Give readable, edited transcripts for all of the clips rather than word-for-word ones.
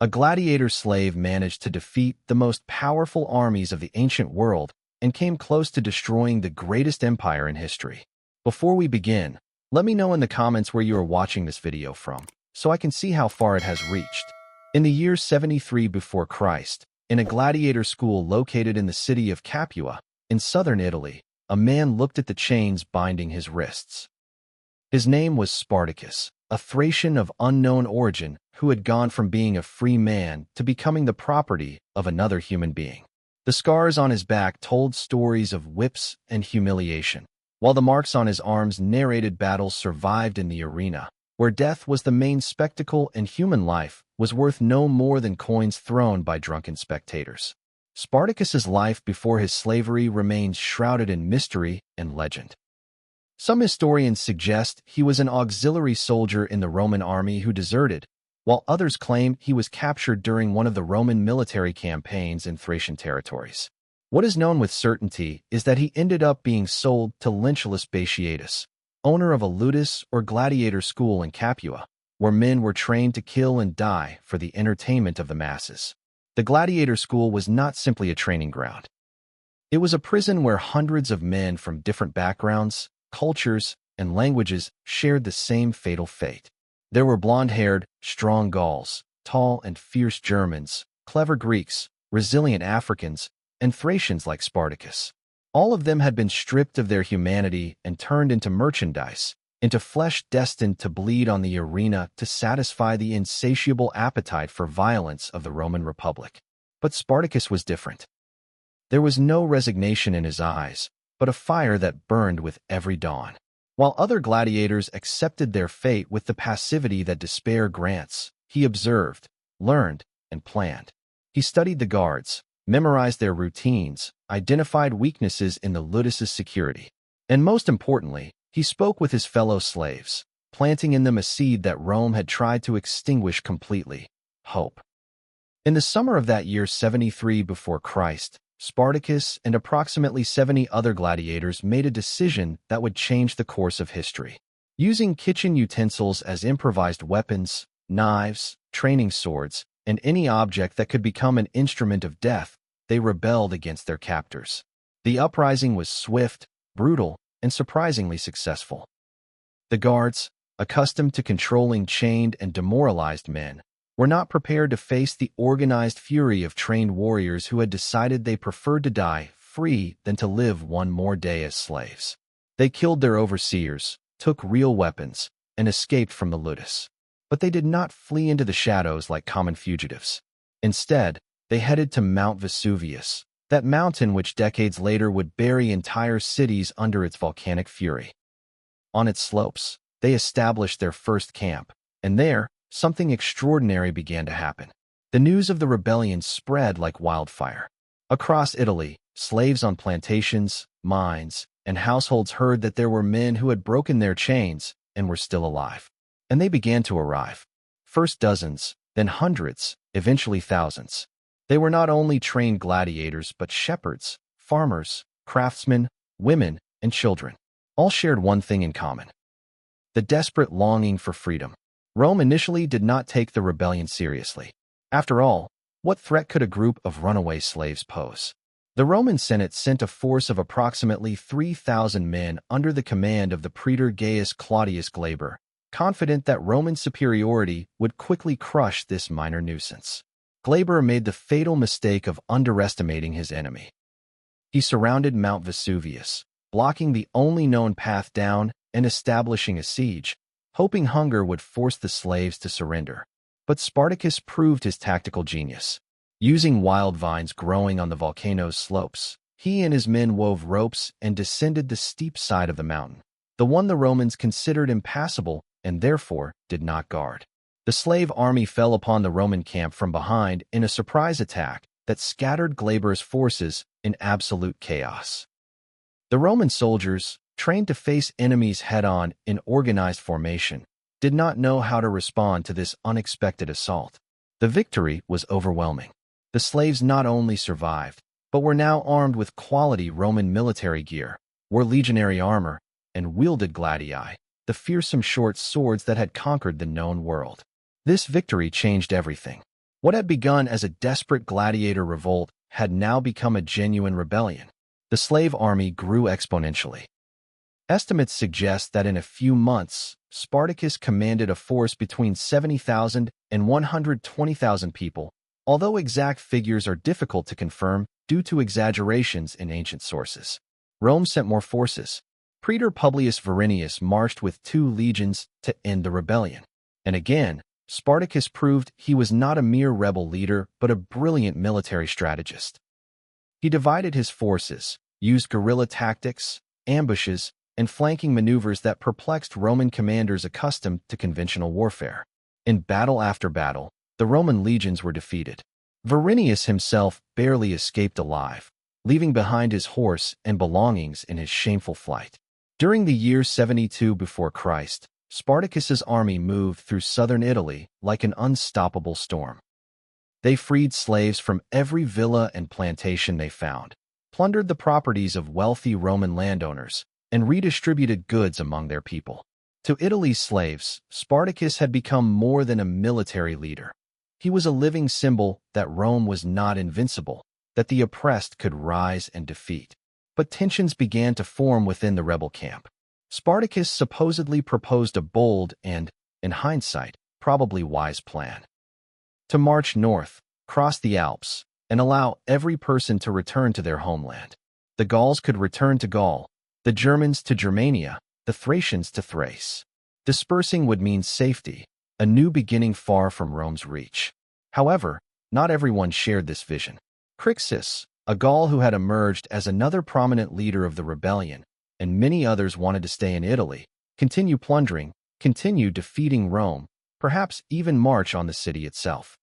A gladiator slave managed to defeat the most powerful armies of the ancient world and came close to destroying the greatest empire in history. Before we begin, let me know in the comments where you are watching this video from, so I can see how far it has reached. In the year 73 before Christ, in a gladiator school located in the city of Capua, in southern Italy, a man looked at the chains binding his wrists. His name was Spartacus, a Thracian of unknown origin who had gone from being a free man to becoming the property of another human being. The scars on his back told stories of whips and humiliation, while the marks on his arms narrated battles survived in the arena, where death was the main spectacle and human life was worth no more than coins thrown by drunken spectators. Spartacus's life before his slavery remains shrouded in mystery and legend. Some historians suggest he was an auxiliary soldier in the Roman army who deserted, while others claim he was captured during one of the Roman military campaigns in Thracian territories. What is known with certainty is that he ended up being sold to Lentulus Batiatus, owner of a ludus or gladiator school in Capua, where men were trained to kill and die for the entertainment of the masses. The gladiator school was not simply a training ground. It was a prison where hundreds of men from different backgrounds, cultures, and languages shared the same fatal fate. There were blonde-haired, strong Gauls, tall and fierce Germans, clever Greeks, resilient Africans, and Thracians like Spartacus. All of them had been stripped of their humanity and turned into merchandise, into flesh destined to bleed on the arena to satisfy the insatiable appetite for violence of the Roman Republic. But Spartacus was different. There was no resignation in his eyes, but a fire that burned with every dawn. While other gladiators accepted their fate with the passivity that despair grants, he observed, learned, and planned. He studied the guards, memorized their routines, identified weaknesses in the ludus's security, and most importantly, he spoke with his fellow slaves, planting in them a seed that Rome had tried to extinguish completely: hope. In the summer of that year 73 before Christ, Spartacus and approximately 70 other gladiators made a decision that would change the course of history. Using kitchen utensils as improvised weapons, knives, training swords, and any object that could become an instrument of death, they rebelled against their captors. The uprising was swift, brutal, and surprisingly successful. The guards, accustomed to controlling chained and demoralized men, were not prepared to face the organized fury of trained warriors who had decided they preferred to die free than to live one more day as slaves. They killed their overseers, took real weapons, and escaped from the ludus. But they did not flee into the shadows like common fugitives. Instead, they headed to Mount Vesuvius, that mountain which decades later would bury entire cities under its volcanic fury. On its slopes, they established their first camp, and there, something extraordinary began to happen. The news of the rebellion spread like wildfire. Across Italy, slaves on plantations, mines, and households heard that there were men who had broken their chains and were still alive. And they began to arrive. First dozens, then hundreds, eventually thousands. They were not only trained gladiators but shepherds, farmers, craftsmen, women, and children. All shared one thing in common: the desperate longing for freedom. Rome initially did not take the rebellion seriously. After all, what threat could a group of runaway slaves pose? The Roman Senate sent a force of approximately 3,000 men under the command of the praetor Gaius Claudius Glaber, confident that Roman superiority would quickly crush this minor nuisance. Glaber made the fatal mistake of underestimating his enemy. He surrounded Mount Vesuvius, blocking the only known path down and establishing a siege, hoping hunger would force the slaves to surrender. But Spartacus proved his tactical genius. Using wild vines growing on the volcano's slopes, he and his men wove ropes and descended the steep side of the mountain, the one the Romans considered impassable and therefore did not guard. The slave army fell upon the Roman camp from behind in a surprise attack that scattered Glaber's forces in absolute chaos. The Roman soldiers, trained to face enemies head-on in organized formation, did not know how to respond to this unexpected assault. The victory was overwhelming. The slaves not only survived, but were now armed with quality Roman military gear, wore legionary armor, and wielded gladii, the fearsome short swords that had conquered the known world. This victory changed everything. What had begun as a desperate gladiator revolt had now become a genuine rebellion. The slave army grew exponentially. Estimates suggest that in a few months, Spartacus commanded a force between 70,000 and 120,000 people, although exact figures are difficult to confirm due to exaggerations in ancient sources. Rome sent more forces. Praetor Publius Varinius marched with 2 legions to end the rebellion. And again, Spartacus proved he was not a mere rebel leader but a brilliant military strategist. He divided his forces, used guerrilla tactics, ambushes, and flanking maneuvers that perplexed Roman commanders accustomed to conventional warfare. In battle after battle, the Roman legions were defeated. Varinius himself barely escaped alive, leaving behind his horse and belongings in his shameful flight. During the year 72 before Christ, Spartacus's army moved through southern Italy like an unstoppable storm. They freed slaves from every villa and plantation they found, plundered the properties of wealthy Roman landowners, and redistributed goods among their people. To Italy's slaves, Spartacus had become more than a military leader. He was a living symbol that Rome was not invincible, that the oppressed could rise and defeat. But tensions began to form within the rebel camp. Spartacus supposedly proposed a bold and, in hindsight, probably wise plan. To march north, cross the Alps, and allow every person to return to their homeland. The Gauls could return to Gaul, the Germans to Germania, the Thracians to Thrace. Dispersing would mean safety, a new beginning far from Rome's reach. However, not everyone shared this vision. Crixus, a Gaul who had emerged as another prominent leader of the rebellion, and many others wanted to stay in Italy, continue plundering, continue defeating Rome, perhaps even march on the city itself.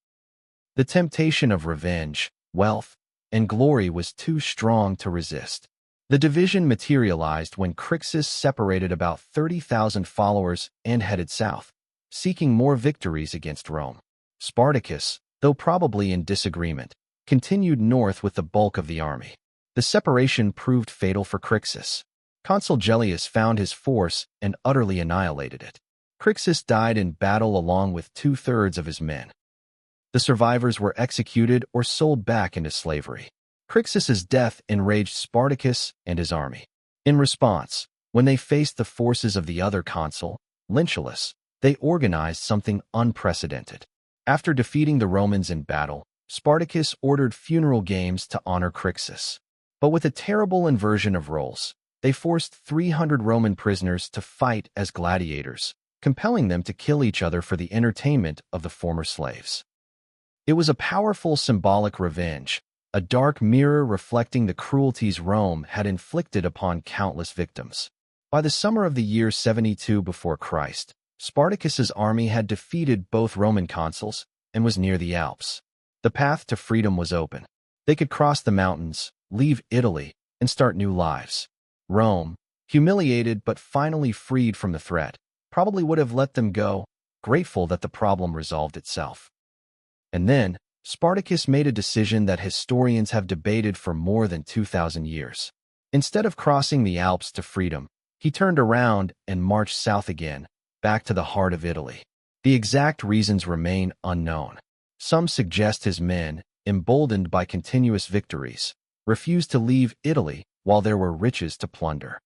The temptation of revenge, wealth, and glory was too strong to resist. The division materialized when Crixus separated about 30,000 followers and headed south, seeking more victories against Rome. Spartacus, though probably in disagreement, continued north with the bulk of the army. The separation proved fatal for Crixus. Consul Gellius found his force and utterly annihilated it. Crixus died in battle along with 2/3 of his men. The survivors were executed or sold back into slavery. Crixus's death enraged Spartacus and his army. In response, when they faced the forces of the other consul, Lentulus, they organized something unprecedented. After defeating the Romans in battle, Spartacus ordered funeral games to honor Crixus. But with a terrible inversion of roles, they forced 300 Roman prisoners to fight as gladiators, compelling them to kill each other for the entertainment of the former slaves. It was a powerful symbolic revenge, a dark mirror reflecting the cruelties Rome had inflicted upon countless victims. By the summer of the year 72 before Christ, Spartacus's army had defeated both Roman consuls and was near the Alps. The path to freedom was open. They could cross the mountains, leave Italy, and start new lives. Rome, humiliated but finally freed from the threat, probably would have let them go, grateful that the problem resolved itself. And then, Spartacus made a decision that historians have debated for more than 2,000 years. Instead of crossing the Alps to freedom, he turned around and marched south again, back to the heart of Italy. The exact reasons remain unknown. Some suggest his men, emboldened by continuous victories, refused to leave Italy while there were riches to plunder.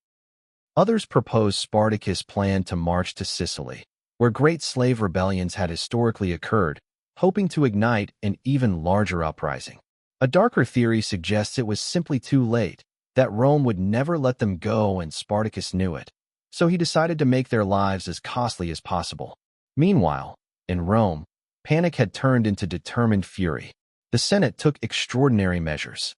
Others propose Spartacus planned to march to Sicily, where great slave rebellions had historically occurred, hoping to ignite an even larger uprising. A darker theory suggests it was simply too late, that Rome would never let them go and Spartacus knew it, so he decided to make their lives as costly as possible. Meanwhile, in Rome, panic had turned into determined fury. The Senate took extraordinary measures.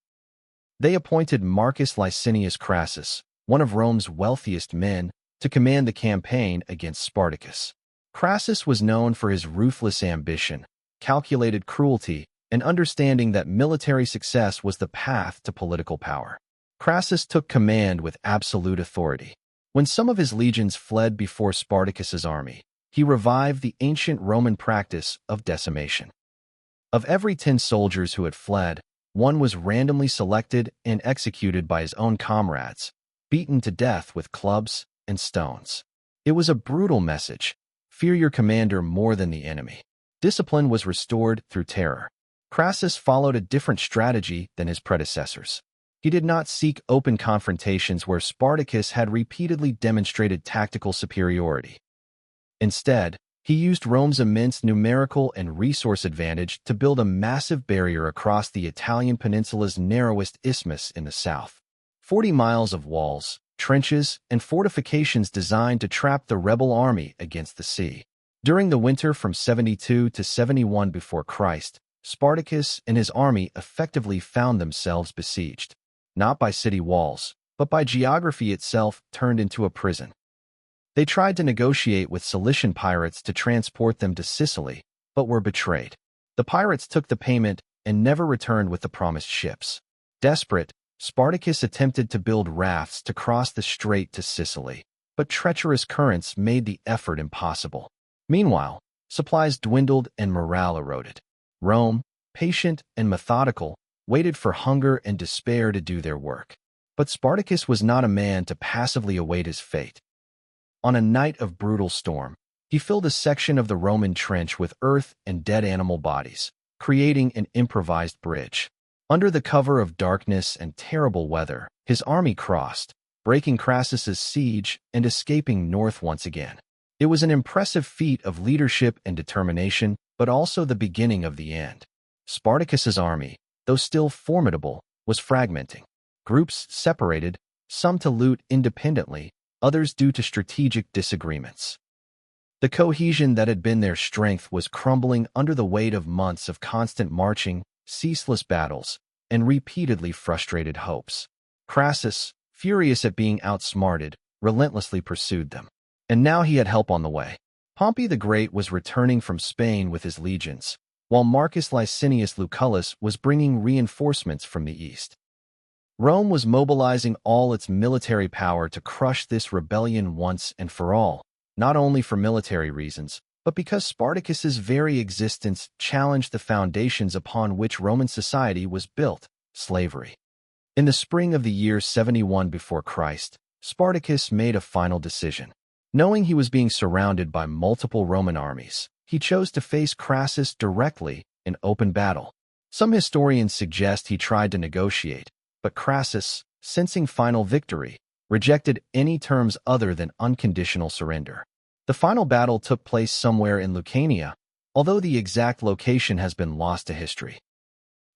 They appointed Marcus Licinius Crassus, one of Rome's wealthiest men, to command the campaign against Spartacus. Crassus was known for his ruthless ambition, calculated cruelty, and understanding that military success was the path to political power. Crassus took command with absolute authority. When some of his legions fled before Spartacus's army, he revived the ancient Roman practice of decimation. Of every 10 soldiers who had fled, one was randomly selected and executed by his own comrades, beaten to death with clubs and stones. It was a brutal message: fear your commander more than the enemy. Discipline was restored through terror. Crassus followed a different strategy than his predecessors. He did not seek open confrontations where Spartacus had repeatedly demonstrated tactical superiority. Instead, he used Rome's immense numerical and resource advantage to build a massive barrier across the Italian peninsula's narrowest isthmus in the south. 40 miles of walls, trenches, and fortifications designed to trap the rebel army against the sea. During the winter from 72 to 71 before Christ, Spartacus and his army effectively found themselves besieged, not by city walls, but by geography itself turned into a prison. They tried to negotiate with Cilician pirates to transport them to Sicily, but were betrayed. The pirates took the payment and never returned with the promised ships. Desperate, Spartacus attempted to build rafts to cross the strait to Sicily, but treacherous currents made the effort impossible. Meanwhile, supplies dwindled and morale eroded. Rome, patient and methodical, waited for hunger and despair to do their work. But Spartacus was not a man to passively await his fate. On a night of brutal storm, he filled a section of the Roman trench with earth and dead animal bodies, creating an improvised bridge. Under the cover of darkness and terrible weather, his army crossed, breaking Crassus's siege and escaping north once again. It was an impressive feat of leadership and determination, but also the beginning of the end. Spartacus's army, though still formidable, was fragmenting. Groups separated, some to loot independently, others due to strategic disagreements. The cohesion that had been their strength was crumbling under the weight of months of constant marching, ceaseless battles, and repeatedly frustrated hopes. Crassus, furious at being outsmarted, relentlessly pursued them. And now he had help on the way. Pompey the Great was returning from Spain with his legions, while Marcus Licinius Lucullus was bringing reinforcements from the east. Rome was mobilizing all its military power to crush this rebellion once and for all, not only for military reasons, but because Spartacus's very existence challenged the foundations upon which Roman society was built, slavery. In the spring of the year 71 before Christ, Spartacus made a final decision. Knowing he was being surrounded by multiple Roman armies, he chose to face Crassus directly in open battle. Some historians suggest he tried to negotiate, but Crassus, sensing final victory, rejected any terms other than unconditional surrender. The final battle took place somewhere in Lucania, although the exact location has been lost to history.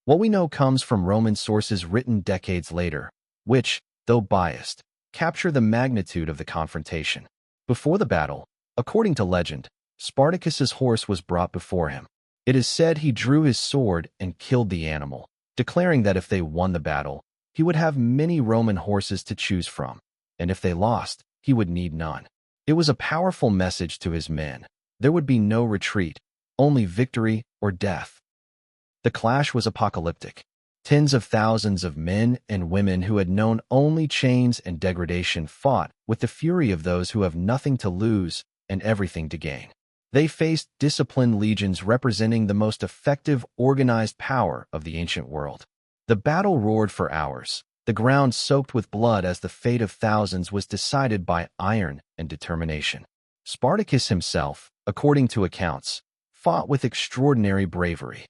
What we know comes from Roman sources written decades later, which, though biased, capture the magnitude of the confrontation. Before the battle, according to legend, Spartacus's horse was brought before him. It is said he drew his sword and killed the animal, declaring that if they won the battle, he would have many Roman horses to choose from, and if they lost, he would need none. It was a powerful message to his men. There would be no retreat, only victory or death. The clash was apocalyptic. Tens of thousands of men and women who had known only chains and degradation fought with the fury of those who have nothing to lose and everything to gain. They faced disciplined legions representing the most effective organized power of the ancient world. The battle roared for hours, the ground soaked with blood as the fate of thousands was decided by iron and determination. Spartacus himself, according to accounts, fought with extraordinary bravery.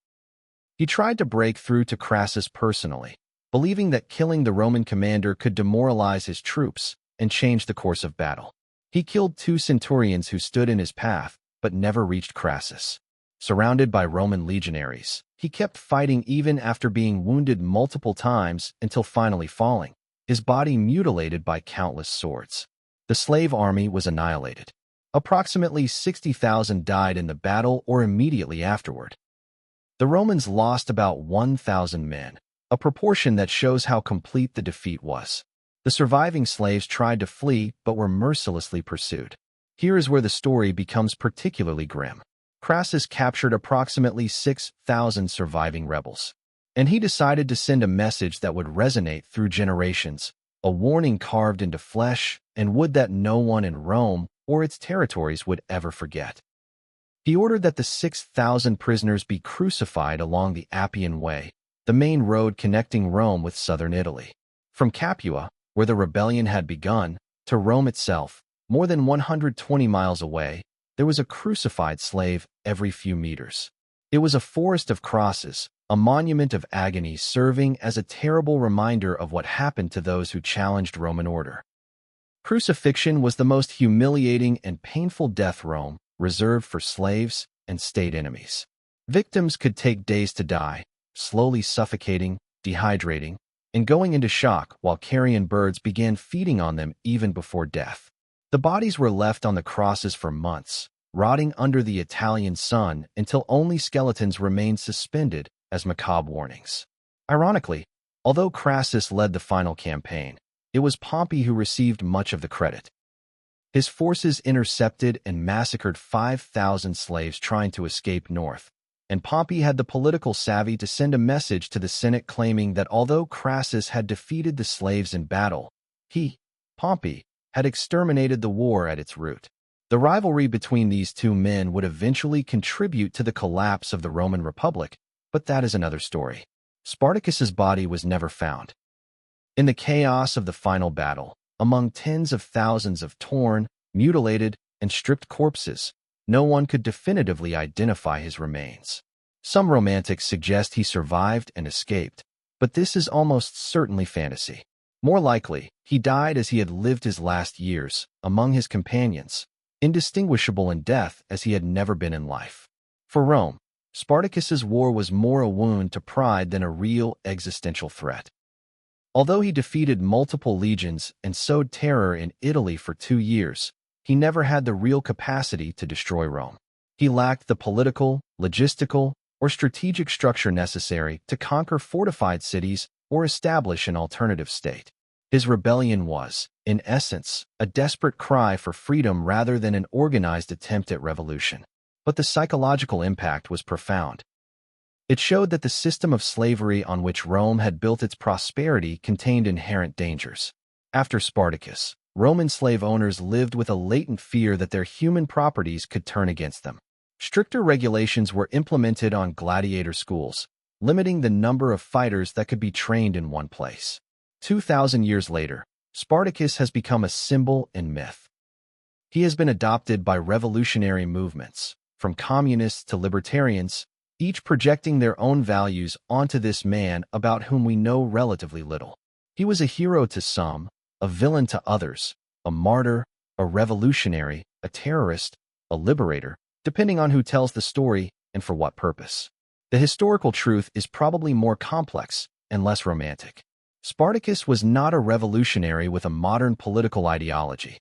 He tried to break through to Crassus personally, believing that killing the Roman commander could demoralize his troops and change the course of battle. He killed 2 centurions who stood in his path, but never reached Crassus. Surrounded by Roman legionaries, he kept fighting even after being wounded multiple times until finally falling, his body mutilated by countless swords. The slave army was annihilated. Approximately 60,000 died in the battle or immediately afterward. The Romans lost about 1,000 men, a proportion that shows how complete the defeat was. The surviving slaves tried to flee but were mercilessly pursued. Here is where the story becomes particularly grim. Crassus captured approximately 6,000 surviving rebels, and he decided to send a message that would resonate through generations, a warning carved into flesh and wood that no one in Rome or its territories would ever forget. He ordered that the 6,000 prisoners be crucified along the Appian Way, the main road connecting Rome with southern Italy. From Capua, where the rebellion had begun, to Rome itself, more than 120 miles away, there was a crucified slave every few meters. It was a forest of crosses, a monument of agony serving as a terrible reminder of what happened to those who challenged Roman order. Crucifixion was the most humiliating and painful death Rome reserved for slaves and state enemies. Victims could take days to die, slowly suffocating, dehydrating, and going into shock while carrion birds began feeding on them even before death. The bodies were left on the crosses for months, rotting under the Italian sun until only skeletons remained suspended as macabre warnings. Ironically, although Crassus led the final campaign, it was Pompey who received much of the credit. His forces intercepted and massacred 5,000 slaves trying to escape north, and Pompey had the political savvy to send a message to the Senate claiming that although Crassus had defeated the slaves in battle, he, Pompey, had exterminated the war at its root. The rivalry between these two men would eventually contribute to the collapse of the Roman Republic, but that is another story. Spartacus's body was never found. In the chaos of the final battle, among tens of thousands of torn, mutilated, and stripped corpses, no one could definitively identify his remains. Some romantics suggest he survived and escaped, but this is almost certainly fantasy. More likely, he died as he had lived his last years, among his companions, indistinguishable in death as he had never been in life. For Rome, Spartacus's war was more a wound to pride than a real existential threat. Although he defeated multiple legions and sowed terror in Italy for 2 years, he never had the real capacity to destroy Rome. He lacked the political, logistical, or strategic structure necessary to conquer fortified cities or establish an alternative state. His rebellion was, in essence, a desperate cry for freedom rather than an organized attempt at revolution. But the psychological impact was profound. It showed that the system of slavery on which Rome had built its prosperity contained inherent dangers. After Spartacus, Roman slave owners lived with a latent fear that their human properties could turn against them. Stricter regulations were implemented on gladiator schools, limiting the number of fighters that could be trained in one place. 2,000 years later, Spartacus has become a symbol and myth. He has been adopted by revolutionary movements, from communists to libertarians, each projecting their own values onto this man about whom we know relatively little. He was a hero to some, a villain to others, a martyr, a revolutionary, a terrorist, a liberator, depending on who tells the story and for what purpose. The historical truth is probably more complex and less romantic. Spartacus was not a revolutionary with a modern political ideology.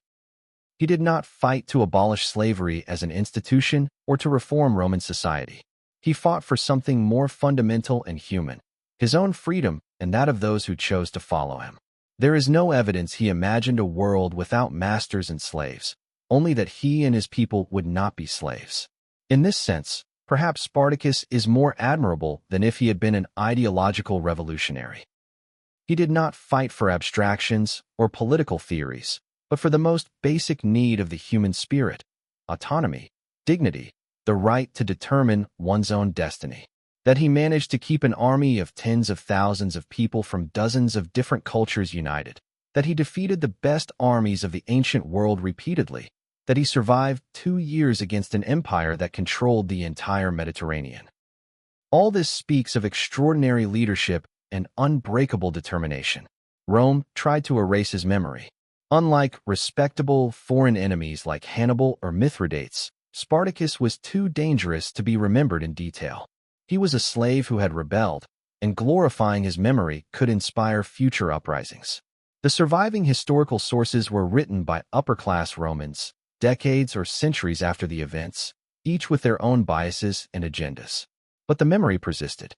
He did not fight to abolish slavery as an institution or to reform Roman society. He fought for something more fundamental and human, his own freedom and that of those who chose to follow him. There is no evidence he imagined a world without masters and slaves, only that he and his people would not be slaves. In this sense, perhaps Spartacus is more admirable than if he had been an ideological revolutionary. He did not fight for abstractions or political theories, but for the most basic need of the human spirit: autonomy, dignity, the right to determine one's own destiny. That he managed to keep an army of tens of thousands of people from dozens of different cultures united. That he defeated the best armies of the ancient world repeatedly. That he survived 2 years against an empire that controlled the entire Mediterranean. All this speaks of extraordinary leadership and unbreakable determination. Rome tried to erase his memory. Unlike respectable foreign enemies like Hannibal or Mithridates, Spartacus was too dangerous to be remembered in detail. He was a slave who had rebelled, and glorifying his memory could inspire future uprisings. The surviving historical sources were written by upper-class Romans, decades or centuries after the events, each with their own biases and agendas. But the memory persisted.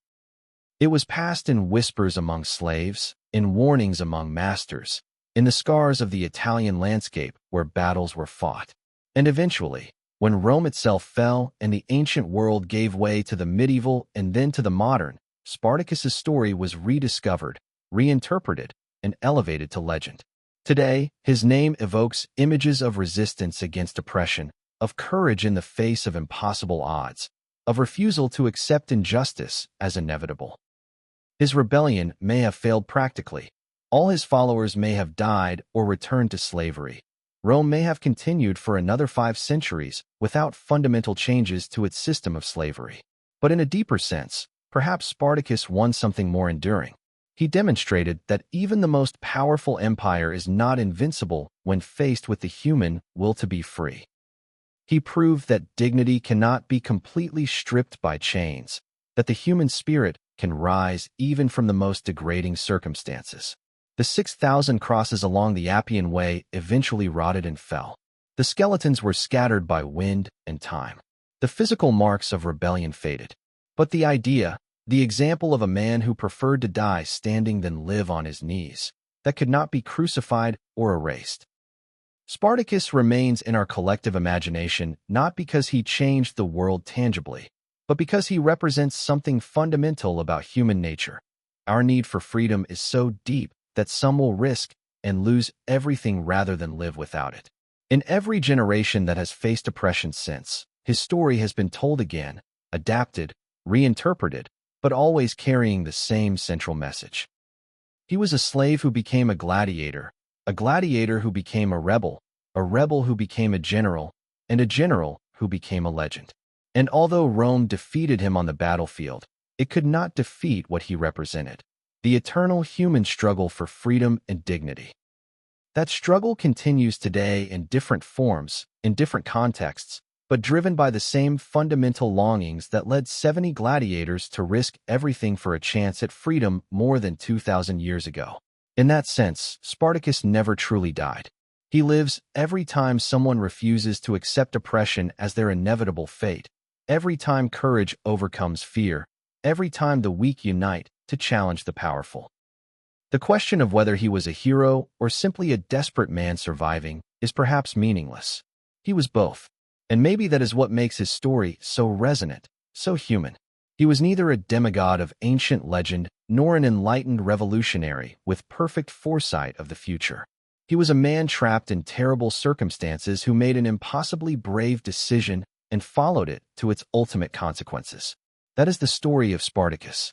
It was passed in whispers among slaves, in warnings among masters, in the scars of the Italian landscape where battles were fought. And eventually, when Rome itself fell and the ancient world gave way to the medieval and then to the modern, Spartacus's story was rediscovered, reinterpreted, and elevated to legend. Today, his name evokes images of resistance against oppression, of courage in the face of impossible odds, of refusal to accept injustice as inevitable. His rebellion may have failed practically. All his followers may have died or returned to slavery. Rome may have continued for another 5 centuries without fundamental changes to its system of slavery. But in a deeper sense, perhaps Spartacus won something more enduring. He demonstrated that even the most powerful empire is not invincible when faced with the human will to be free. He proved that dignity cannot be completely stripped by chains, that the human spirit can rise even from the most degrading circumstances. The 6,000 crosses along the Appian Way eventually rotted and fell. The skeletons were scattered by wind and time. The physical marks of rebellion faded. But the idea, the example of a man who preferred to die standing than live on his knees, that could not be crucified or erased. Spartacus remains in our collective imagination not because he changed the world tangibly, but because he represents something fundamental about human nature. Our need for freedom is so deep that some will risk and lose everything rather than live without it. In every generation that has faced oppression since, his story has been told again, adapted, reinterpreted, but always carrying the same central message. He was a slave who became a gladiator who became a rebel who became a general, and a general who became a legend. And although Rome defeated him on the battlefield, it could not defeat what he represented, the eternal human struggle for freedom and dignity. That struggle continues today in different forms, in different contexts, but driven by the same fundamental longings that led 70 gladiators to risk everything for a chance at freedom more than 2,000 years ago. In that sense, Spartacus never truly died. He lives every time someone refuses to accept oppression as their inevitable fate, every time courage overcomes fear, every time the weak unite to challenge the powerful. The question of whether he was a hero or simply a desperate man surviving is perhaps meaningless. He was both. And maybe that is what makes his story so resonant, so human. He was neither a demigod of ancient legend nor an enlightened revolutionary with perfect foresight of the future. He was a man trapped in terrible circumstances who made an impossibly brave decision and followed it to its ultimate consequences. That is the story of Spartacus.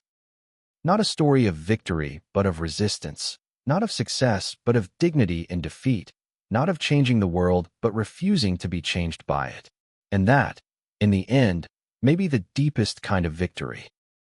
Not a story of victory, but of resistance. Not of success, but of dignity in defeat. Not of changing the world, but refusing to be changed by it. And that, in the end, may be the deepest kind of victory.